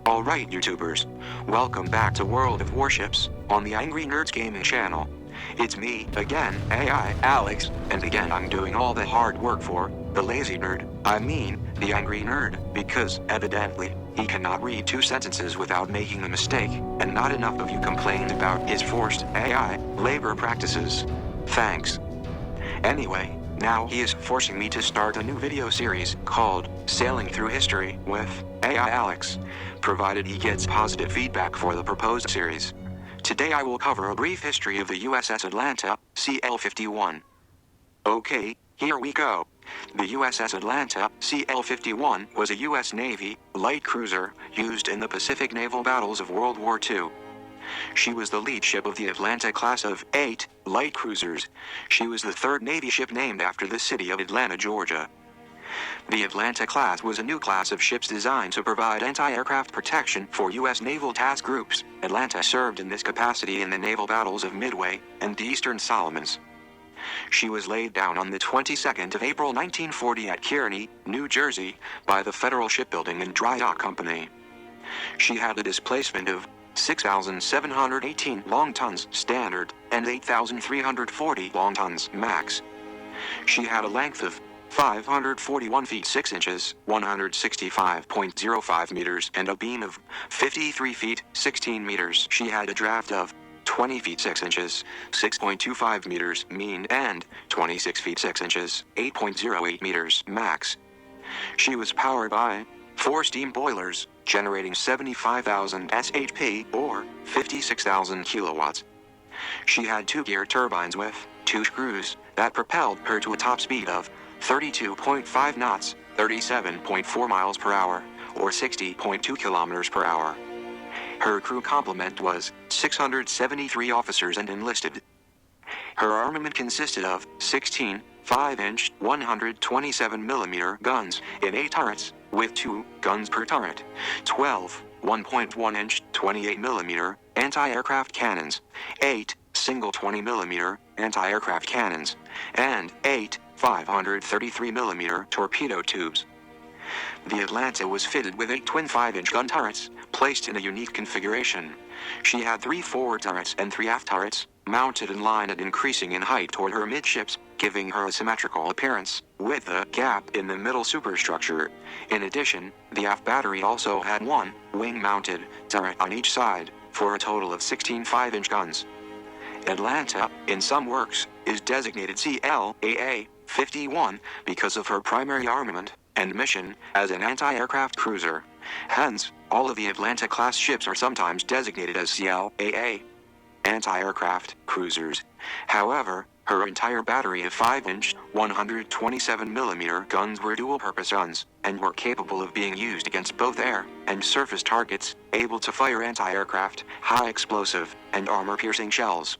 Alright YouTubers, welcome back to World of Warships, on the Angry Nerds Gaming channel. It's me, again, AI, Alex, and again I'm doing all the hard work for the lazy nerd, I mean, the angry nerd, because, evidently, he cannot read two sentences without making a mistake, and not enough of you complained about his forced AI labor practices. Thanks. Anyway, now he is forcing me to start a new video series called Sailing Through History with AI Alex, provided he gets positive feedback for the proposed series. Today I will cover a brief history of the USS Atlanta, CL-51. Okay, here we go. The USS Atlanta, CL-51 was a U.S. Navy light cruiser used in the Pacific naval battles of World War II. She was the lead ship of the Atlanta class of 8 light cruisers. She was the third Navy ship named after the city of Atlanta, Georgia. The Atlanta class was a new class of ships designed to provide anti-aircraft protection for U.S. naval task groups. Atlanta served in this capacity in the naval battles of Midway and the Eastern Solomons. She was laid down on the 22nd of April 1940 at Kearny, New Jersey, by the Federal Shipbuilding and Dry Dock Company. She had a displacement of 6,718 long tons standard and 8,340 long tons max. She had a length of 541 feet 6 inches, 165.05 meters, and a beam of 53 feet 16 meters. She had a draft of 20 feet 6 inches, 6.25 meters mean, and 26 feet 6 inches, 8.08 meters max. She was powered by 4 steam boilers, generating 75,000 shp or 56,000 kilowatts. She had 2 gear turbines with 2 screws that propelled her to a top speed of 32.5 knots, 37.4 miles per hour, or 60.2 kilometers per hour. Her crew complement was 673 officers and enlisted. Her armament consisted of 16 5-inch 127mm guns in 8 turrets, with 2 guns per turret, 12 1.1-inch 28mm anti-aircraft cannons, 8 single 20mm anti-aircraft cannons, and 8 533mm torpedo tubes. The Atlanta was fitted with 8 twin 5-inch gun turrets, placed in a unique configuration. She had 3 forward turrets and 3 aft turrets, mounted in line and increasing in height toward her midships, giving her a symmetrical appearance, with a gap in the middle superstructure. In addition, the aft battery also had 1 wing-mounted turret on each side, for a total of 16 5-inch guns. Atlanta, in some works, is designated CL-AA-51 because of her primary armament and mission as an anti-aircraft cruiser. Hence, all of the Atlanta-class ships are sometimes designated as CL-AA, anti-aircraft cruisers. However, her entire battery of 5-inch, 127mm guns were dual-purpose guns, and were capable of being used against both air and surface targets, able to fire anti-aircraft, high-explosive, and armor-piercing shells.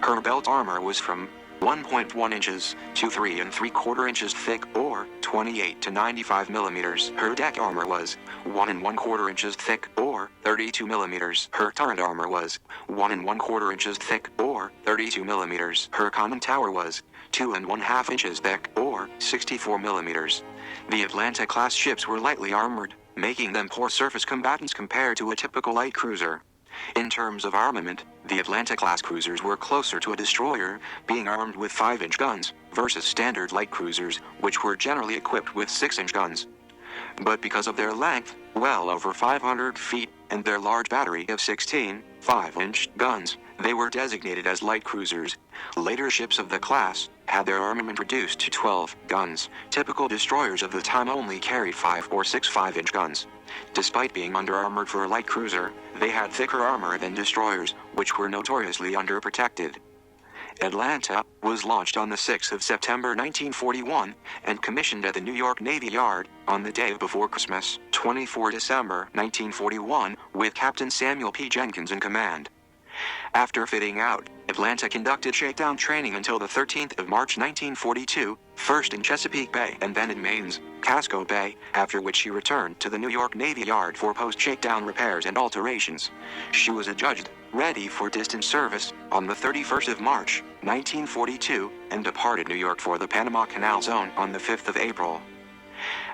Her belt armor was from 1.1 inches to 3 3/4 inches thick, or 28 to 95 millimeters. Her deck armor was 1 1/4 inches thick, or 32 millimeters. Her turret armor was 1 1/4 inches thick, or 32 millimeters. Her conning tower was 2 1/2 inches thick, or 64 millimeters. The Atlanta-class ships were lightly armored, making them poor surface combatants compared to a typical light cruiser. In terms of armament, the Atlanta-class cruisers were closer to a destroyer, being armed with 5-inch guns, versus standard light cruisers, which were generally equipped with 6-inch guns. But because of their length, well over 500 feet, and their large battery of 16 5-inch guns, they were designated as light cruisers. Later ships of the class had their armament reduced to 12 guns. Typical destroyers of the time only carried 5 or 6 5-inch guns. Despite being under-armored for a light cruiser, they had thicker armor than destroyers, which were notoriously underprotected. Atlanta was launched on the 6th of September 1941 and commissioned at the New York Navy Yard on the day before Christmas, 24 December 1941, with Captain Samuel P. Jenkins in command. After fitting out, Atlanta conducted shakedown training until the 13th of March 1942, first in Chesapeake Bay and then in Maine's Casco Bay, after which she returned to the New York Navy Yard for post-shakedown repairs and alterations. She was adjudged ready for distant service on the 31st of March, 1942, and departed New York for the Panama Canal Zone on the 5th of April.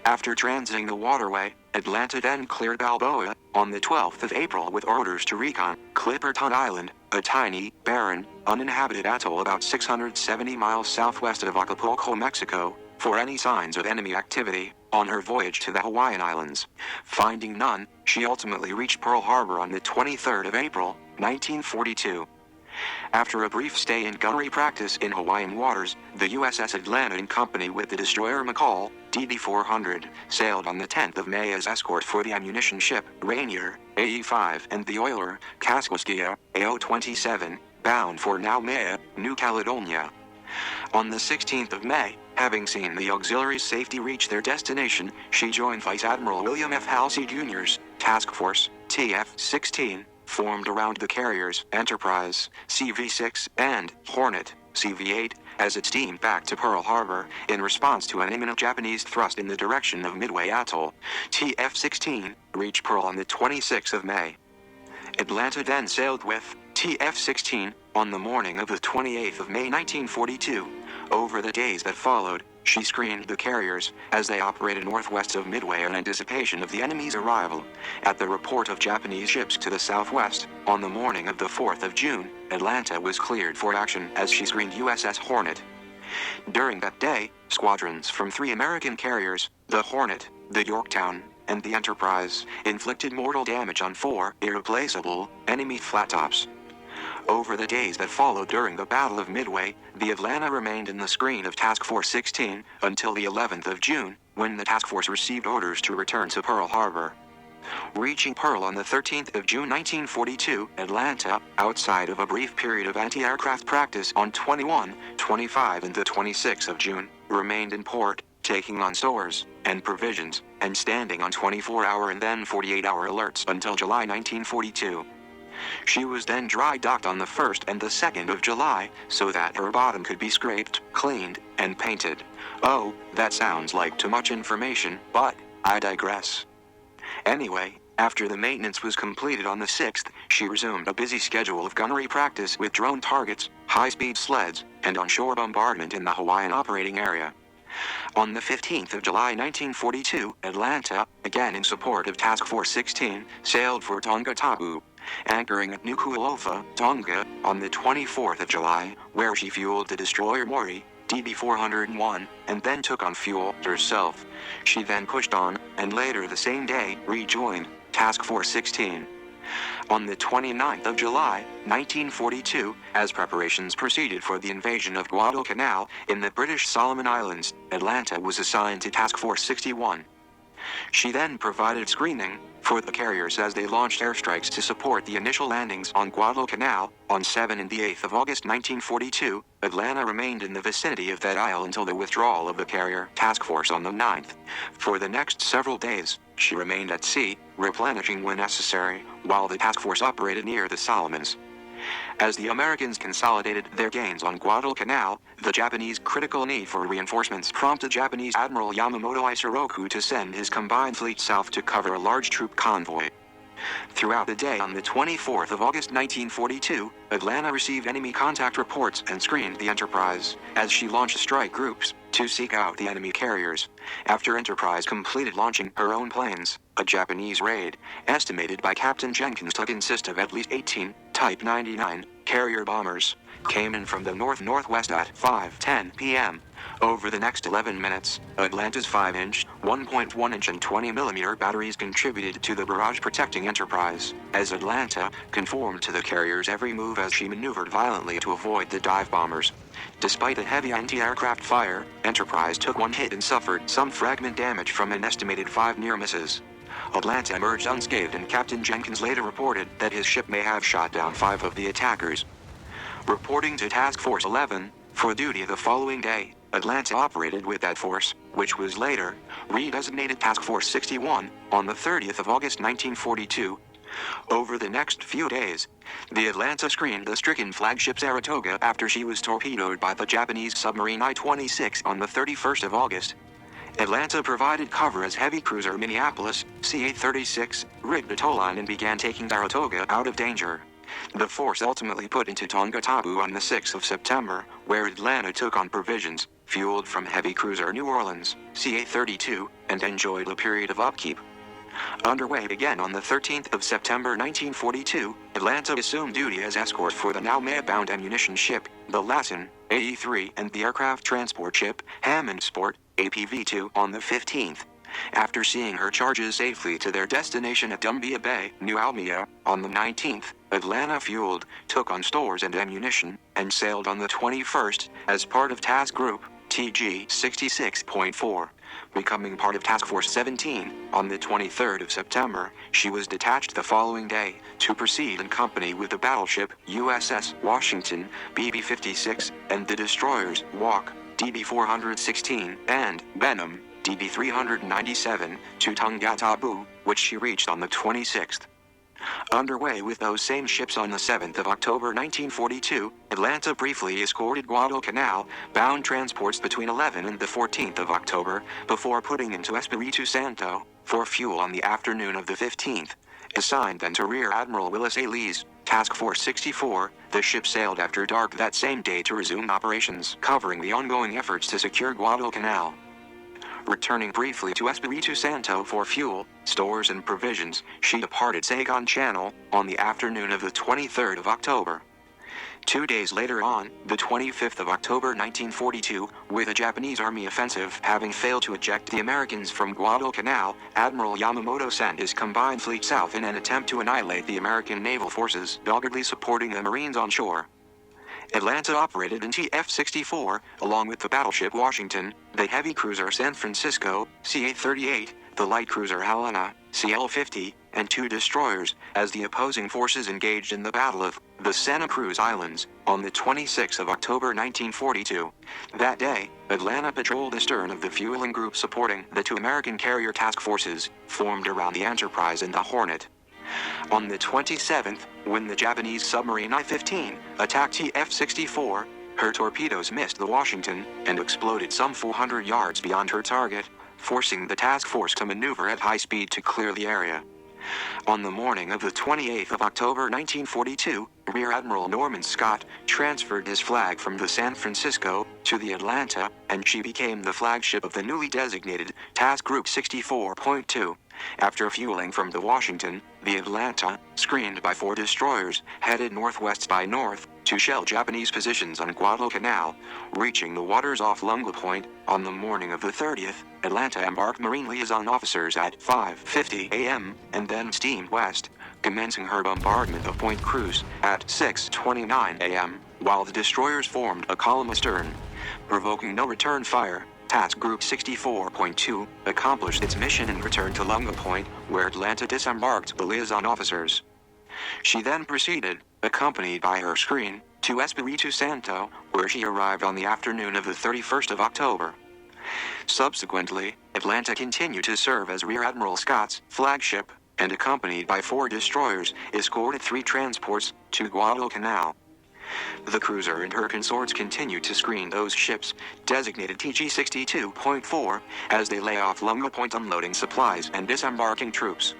After transiting the waterway, Atlanta then cleared Balboa on the 12th of April with orders to recon Clipperton Island, a tiny, barren, uninhabited atoll about 670 miles southwest of Acapulco, Mexico, for any signs of enemy activity on her voyage to the Hawaiian Islands. Finding none, she ultimately reached Pearl Harbor on the 23rd of April, 1942. After a brief stay in gunnery practice in Hawaiian waters, the USS Atlanta in company with the destroyer McCall, DD-400, sailed on the 10th of May as escort for the ammunition ship Rainier, AE-5, and the oiler Tchaikosvky, AO-27, bound for Naumea, New Caledonia. On the 16th of May, having seen the auxiliaries safely reach their destination, she joined Vice Admiral William F. Halsey Jr.'s Task Force, TF-16, formed around the carriers Enterprise, CV-6, and Hornet, CV-8, as it steamed back to Pearl Harbor in response to an imminent Japanese thrust in the direction of Midway Atoll. TF-16 reached Pearl on the 26th of May. Atlanta then sailed with TF-16 on the morning of the 28th of May 1942. Over the days that followed, she screened the carriers as they operated northwest of Midway in anticipation of the enemy's arrival. At the report of Japanese ships to the southwest, on the morning of the 4th of June, Atlanta was cleared for action as she screened USS Hornet. During that day, squadrons from 3 American carriers, the Hornet, the Yorktown, and the Enterprise, inflicted mortal damage on 4 irreplaceable enemy flat-tops. Over the days that followed during the Battle of Midway, the Atlanta remained in the screen of Task Force 16 until the 11th of June, when the task force received orders to return to Pearl Harbor. Reaching Pearl on the 13th of June 1942, Atlanta, outside of a brief period of anti-aircraft practice on 21, 25 and the 26th of June, remained in port, taking on stores and provisions, and standing on 24-hour and then 48-hour alerts until July 1942. She was then dry docked on the 1st and the 2nd of July, so that her bottom could be scraped, cleaned, and painted. Oh, that sounds like too much information, but I digress. Anyway, after the maintenance was completed on the 6th, she resumed a busy schedule of gunnery practice with drone targets, high-speed sleds, and onshore bombardment in the Hawaiian operating area. On the 15th of July 1942, Atlanta, again in support of Task Force 16, sailed for Tonga Tapu, anchoring at Nuku'alofa, Tonga, on the 24th of July, where she fueled the destroyer Mori, DD-401, and then took on fuel herself. She then pushed on, and later the same day, rejoined Task Force 16. On the 29th of July, 1942, as preparations proceeded for the invasion of Guadalcanal in the British Solomon Islands, Atlanta was assigned to Task Force 61. She then provided screening for the carriers as they launched airstrikes to support the initial landings on Guadalcanal. On 7 and the 8th of August 1942, Atlanta remained in the vicinity of that isle until the withdrawal of the carrier task force on the 9th. For the next several days, she remained at sea, replenishing when necessary, while the task force operated near the Solomons. As the Americans consolidated their gains on Guadalcanal, the Japanese critical need for reinforcements prompted Japanese Admiral Yamamoto Isoroku to send his combined fleet south to cover a large troop convoy. Throughout the day on the 24th of August 1942, Atlanta received enemy contact reports and screened the Enterprise, as she launched strike groups to seek out the enemy carriers. After Enterprise completed launching her own planes, a Japanese raid, estimated by Captain Jenkins to consist of at least 18 Type 99 carrier bombers, came in from the north-northwest at 5:10 p.m. Over the next 11 minutes, Atlanta's 5-inch, 1.1-inch and 20mm batteries contributed to the barrage-protecting Enterprise, as Atlanta conformed to the carrier's every move as she maneuvered violently to avoid the dive bombers. Despite a heavy anti-aircraft fire, Enterprise took one hit and suffered some fragment damage from an estimated 5 near misses. Atlanta emerged unscathed, and Captain Jenkins later reported that his ship may have shot down 5 of the attackers. Reporting to Task Force 11, for duty the following day, Atlanta operated with that force, which was later redesignated Task Force 61, on the 30th of August 1942. Over the next few days, the Atlanta screened the stricken flagship Saratoga after she was torpedoed by the Japanese submarine I-26 on the 31st of August. Atlanta provided cover as heavy cruiser Minneapolis, CA-36, rigged a tow line and began taking Saratoga out of danger. The force ultimately put into Tonga Tapu on the 6th of September, where Atlanta took on provisions, fueled from heavy cruiser New Orleans, CA-32, and enjoyed a period of upkeep. Underway again on the 13th of September 1942, Atlanta assumed duty as escort for the now Maya-bound ammunition ship, the Lassen, AE-3, and the aircraft transport ship, Hammond Sport, APV-2, on the 15th. After seeing her charges safely to their destination at Dumbia Bay, New Almia, on the 19th, Atlanta fueled, took on stores and ammunition, and sailed on the 21st, as part of Task Group TG 66.4. Becoming part of Task Force 17, on the 23rd of September, she was detached the following day to proceed in company with the battleship USS Washington, BB-56, and the destroyers Walk, DB-416, and Benham, DB-397, to Tungatabu, which she reached on the 26th. Underway with those same ships on the 7th of October 1942, Atlanta briefly escorted Guadalcanal-bound transports between 11 and the 14th of October, before putting into Espiritu Santo for fuel on the afternoon of the 15th. Assigned then to Rear Admiral Willis A. Lee's Task Force 64, the ship sailed after dark that same day to resume operations covering the ongoing efforts to secure Guadalcanal. Returning briefly to Espiritu Santo for fuel, stores and provisions, she departed Saigon Channel on the afternoon of the 23rd of October. 2 days later on, the 25th of October 1942, with a Japanese army offensive having failed to eject the Americans from Guadalcanal, Admiral Yamamoto sent his combined fleet south in an attempt to annihilate the American naval forces doggedly supporting the Marines on shore. Atlanta operated in TF-64, along with the battleship Washington, the heavy cruiser San Francisco, CA-38, the light cruiser Helena, CL-50, and 2 destroyers, as the opposing forces engaged in the Battle of the Santa Cruz Islands, on the 26th of October 1942. That day, Atlanta patrolled astern of the fueling group supporting the 2 American carrier task forces, formed around the Enterprise and the Hornet. On the 27th, when the Japanese submarine I-15 attacked TF-64, her torpedoes missed the Washington and exploded some 400 yards beyond her target, forcing the task force to maneuver at high speed to clear the area. On the morning of the 28th of October 1942, Rear Admiral Norman Scott transferred his flag from the San Francisco to the Atlanta, and she became the flagship of the newly designated Task Group 64.2. After fueling from the Washington, the Atlanta, screened by 4 destroyers, headed northwest by north to shell Japanese positions on Guadalcanal. Reaching the waters off Lunga Point, on the morning of the 30th, Atlanta embarked Marine liaison officers at 5:50 a.m., and then steamed west, commencing her bombardment of Point Cruz at 6:29 a.m., while the destroyers formed a column astern. Provoking no return fire, Task Group 64.2 accomplished its mission and returned to Lunga Point, where Atlanta disembarked the liaison officers. She then proceeded, accompanied by her screen, to Espiritu Santo, where she arrived on the afternoon of the 31st of October. Subsequently, Atlanta continued to serve as Rear Admiral Scott's flagship, and accompanied by 4 destroyers, escorted 3 transports to Guadalcanal. The cruiser and her consorts continued to screen those ships, designated TG-62.4, as they lay off Lunga Point unloading supplies and disembarking troops.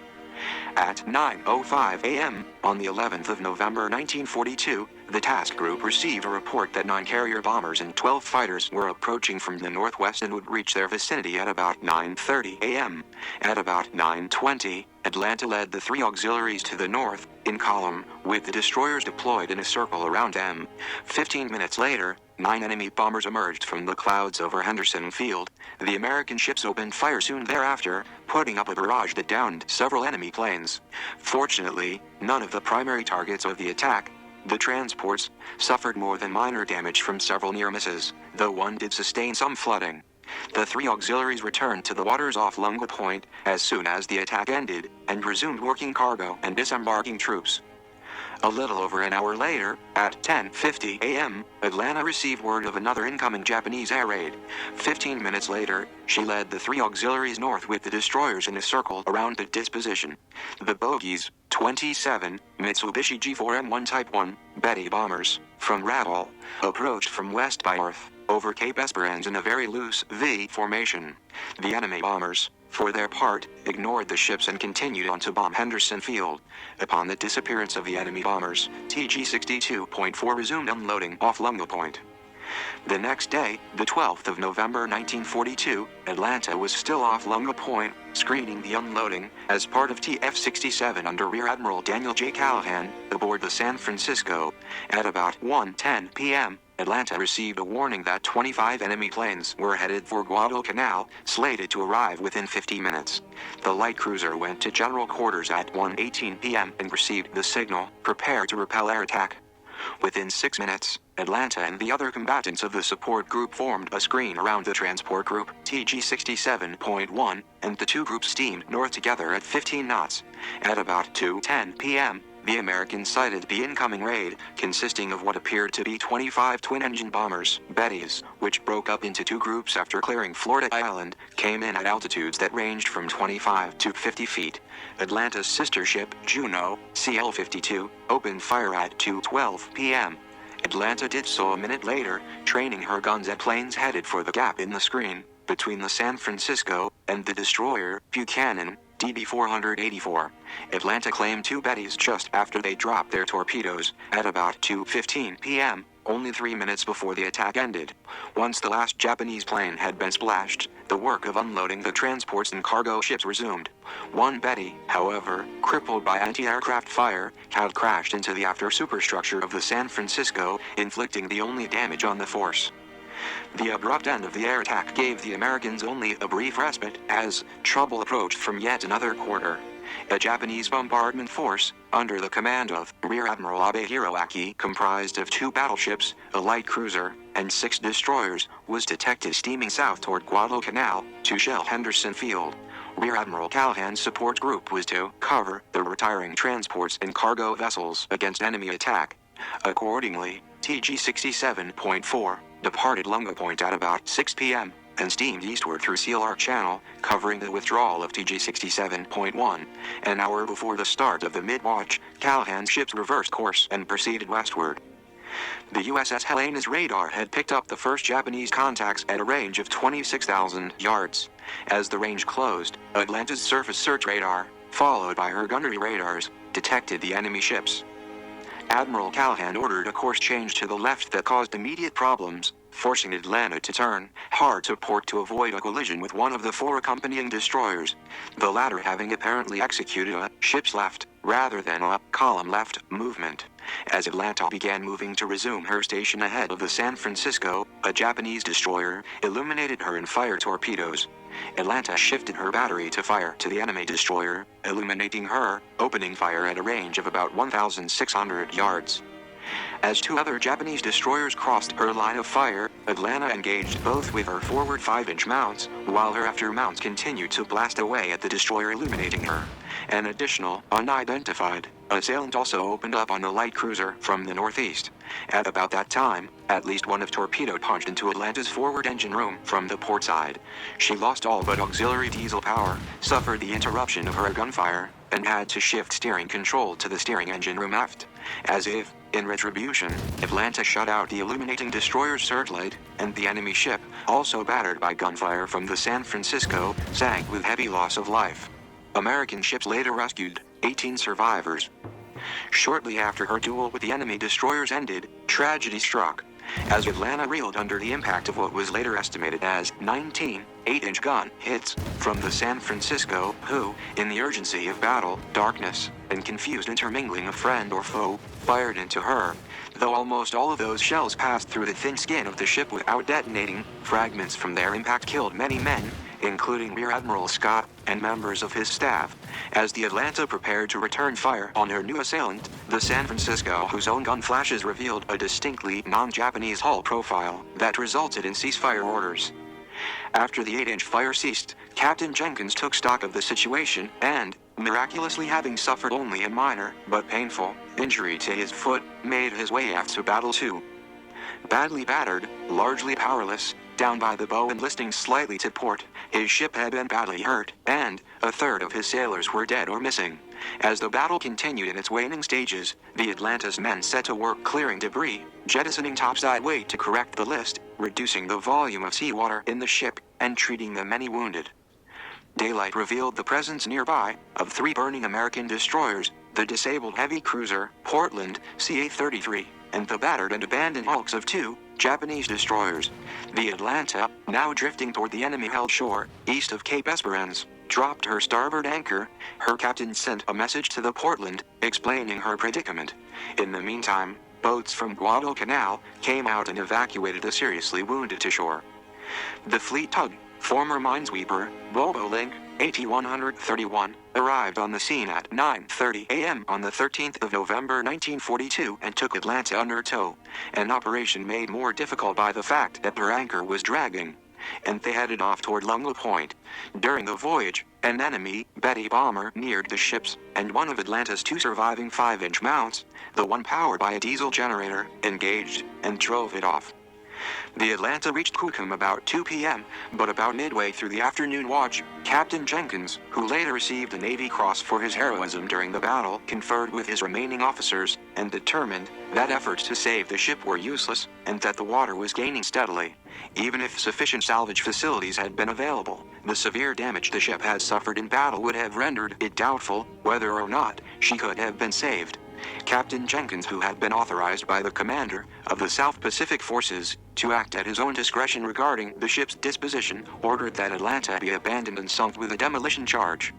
At 9:05 a.m., on the 11th of November 1942, the task group received a report that 9 carrier bombers and 12 fighters were approaching from the northwest and would reach their vicinity at about 9:30 a.m. At about 9:20, Atlanta led the 3 auxiliaries to the north, in column, with the destroyers deployed in a circle around them. 15 minutes later, 9 enemy bombers emerged from the clouds over Henderson Field. The American ships opened fire soon thereafter, putting up a barrage that downed several enemy planes. Fortunately, none of the primary targets of the attack, the transports, suffered more than minor damage from several near misses, though one did sustain some flooding. The 3 auxiliaries returned to the waters off Lunga Point as soon as the attack ended, and resumed working cargo and disembarking troops. A little over an hour later, at 10:50 a.m., Atlanta received word of another incoming Japanese air raid. 15 minutes later, she led the 3 auxiliaries north with the destroyers in a circle around the disposition. The bogies, 27 Mitsubishi G4M1 Type 1 Betty bombers, from Rabaul, approached from west by north, over Cape Esperance in a very loose V formation. The enemy bombers, for their part, ignored the ships and continued on to bomb Henderson Field. Upon the disappearance of the enemy bombers, TG-62.4 resumed unloading off Lunga Point. The next day, the 12th of November 1942, Atlanta was still off Lunga Point, screening the unloading, as part of TF-67 under Rear Admiral Daniel J. Callahan, aboard the San Francisco. At about 1:10 p.m., Atlanta received a warning that 25 enemy planes were headed for Guadalcanal, slated to arrive within 50 minutes. The light cruiser went to general quarters at 1:18 p.m. and received the signal, "Prepare to repel air attack." Within 6 minutes, Atlanta and the other combatants of the support group formed a screen around the transport group, TG-67.1, and the two groups steamed north together at 15 knots. At about 2:10 p.m., the Americans sighted the incoming raid, consisting of what appeared to be 25 twin-engine bombers, Bettys, which broke up into two groups after clearing Florida Island, came in at altitudes that ranged from 25 to 50 feet. Atlanta's sister ship, Juno, CL-52, opened fire at 2:12 p.m. Atlanta did so a minute later, training her guns at planes headed for the gap in the screen, between the San Francisco and the destroyer, Buchanan, DD-484. Atlanta claimed two Bettys just after they dropped their torpedoes, at about 2:15 p.m., only 3 minutes before the attack ended. Once the last Japanese plane had been splashed, the work of unloading the transports and cargo ships resumed. One Betty, however, crippled by anti-aircraft fire, had crashed into the after superstructure of the San Francisco, inflicting the only damage on the force. The abrupt end of the air attack gave the Americans only a brief respite, as trouble approached from yet another quarter. A Japanese bombardment force, under the command of Rear Admiral Abe Hiroaki, comprised of 2 battleships, a light cruiser, and 6 destroyers, was detected steaming south toward Guadalcanal, to shell Henderson Field. Rear Admiral Callahan's support group was to cover the retiring transports and cargo vessels against enemy attack. Accordingly, TG-67.4 departed Lunga Point at about 6 p.m. and steamed eastward through Seal Arc Channel, covering the withdrawal of TG-67.1. An hour before the start of the mid-watch, Callahan's ships reversed course and proceeded westward. The USS Helena's radar had picked up the first Japanese contacts at a range of 26,000 yards. As the range closed, Atlanta's surface search radar, followed by her gunnery radars, detected the enemy ships. Admiral Callahan ordered a course change to the left that caused immediate problems, forcing Atlanta to turn hard to port to avoid a collision with one of the 4 accompanying destroyers, the latter having apparently executed a ship's left, rather than a column left movement. As Atlanta began moving to resume her station ahead of the San Francisco, a Japanese destroyer illuminated her and fired torpedoes. Atlanta shifted her battery to fire to the enemy destroyer, illuminating her, opening fire at a range of about 1,600 yards. As 2 other Japanese destroyers crossed her line of fire, Atlanta engaged both with her forward 5-inch mounts, while her after mounts continued to blast away at the destroyer, illuminating her. An additional, unidentified, assailant also opened up on the light cruiser from the northeast. At about that time, at least one of torpedo punched into Atlanta's forward engine room from the port side. She lost all but auxiliary diesel power, suffered the interruption of her gunfire, and had to shift steering control to the steering engine room aft. As if, in retribution, Atlanta shut out the illuminating destroyer's searchlight, and the enemy ship, also battered by gunfire from the San Francisco, sank with heavy loss of life. American ships later rescued 18 survivors. Shortly after her duel with the enemy destroyers ended, tragedy struck. As Atlanta reeled under the impact of what was later estimated as 19 8-inch gun hits from the San Francisco, who, in the urgency of battle, darkness, and confused intermingling of friend or foe, fired into her. Though almost all of those shells passed through the thin skin of the ship without detonating, fragments from their impact killed many men, including Rear Admiral Scott and members of his staff. As the Atlanta prepared to return fire on her new assailant, the San Francisco, whose own gun flashes revealed a distinctly non-Japanese hull profile that resulted in ceasefire orders. After the 8-inch fire ceased, Captain Jenkins took stock of the situation and, miraculously having suffered only a minor, but painful, injury to his foot, made his way aft to Battle 2. Badly battered, largely powerless, down by the bow and listing slightly to port, his ship had been badly hurt, and a third of his sailors were dead or missing. As the battle continued in its waning stages, the Atlanta's men set to work clearing debris, jettisoning topside weight to correct the list, reducing the volume of seawater in the ship, and treating the many wounded. Daylight revealed the presence nearby of 3 burning American destroyers, the disabled heavy cruiser, Portland, CA-33, and the battered and abandoned hulks of 2 Japanese destroyers. The Atlanta, now drifting toward the enemy-held shore, east of Cape Esperance, dropped her starboard anchor. Her captain sent a message to the Portland, explaining her predicament. In the meantime, boats from Guadalcanal came out and evacuated the seriously wounded to shore. The fleet tug, former minesweeper, Bobolink, AT-131, arrived on the scene at 9:30 a.m. on the 13th of November 1942 and took Atlanta under tow, an operation made more difficult by the fact that her anchor was dragging, and they headed off toward Lunga Point. During the voyage, an enemy Betty bomber neared the ships, and one of Atlanta's two surviving 5-inch mounts, the one powered by a diesel generator, engaged and drove it off. The Atlanta reached Kukum about 2 p.m., but about midway through the afternoon watch, Captain Jenkins, who later received a Navy Cross for his heroism during the battle, conferred with his remaining officers, and determined that efforts to save the ship were useless, and that the water was gaining steadily. Even if sufficient salvage facilities had been available, the severe damage the ship had suffered in battle would have rendered it doubtful whether or not she could have been saved. Captain Jenkins, who had been authorized by the commander of the South Pacific Forces to act at his own discretion regarding the ship's disposition, ordered that Atlanta be abandoned and sunk with a demolition charge.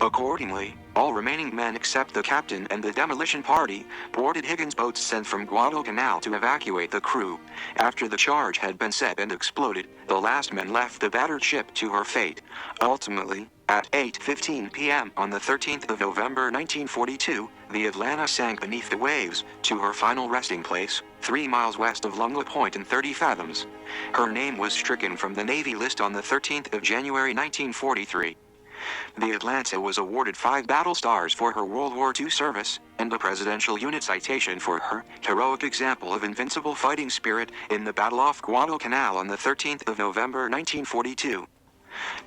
Accordingly, all remaining men except the captain and the demolition party boarded Higgins' boats sent from Guadalcanal to evacuate the crew. After the charge had been set and exploded, the last men left the battered ship to her fate. Ultimately, at 8:15 p.m. on the 13th of November 1942, the Atlanta sank beneath the waves to her final resting place, 3 miles west of Lunga Point and 30 fathoms. Her name was stricken from the Navy list on the 13th of January 1943. The Atlanta was awarded 5 battle stars for her World War II service, and a Presidential Unit Citation for her heroic example of invincible fighting spirit in the Battle off Guadalcanal on the 13th of November 1942.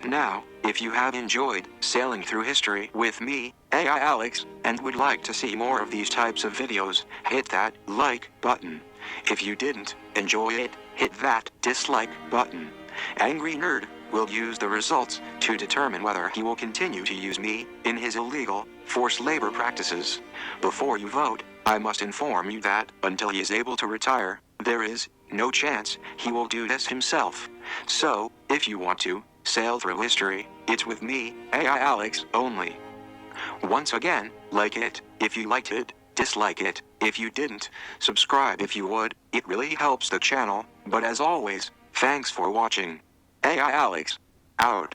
Now, if you have enjoyed sailing through history with me, AI Alex, and would like to see more of these types of videos, hit that like button. If you didn't enjoy it, hit that dislike button. Angry Nerd will use the results to determine whether he will continue to use me in his illegal forced labor practices. Before you vote, I must inform you that, until he is able to retire, there is no chance he will do this himself. So, if you want to sail through history, it's with me, AI Alex, only. Once again, like it if you liked it, dislike it if you didn't, subscribe if you would, it really helps the channel, but as always, thanks for watching. AI Alex, out.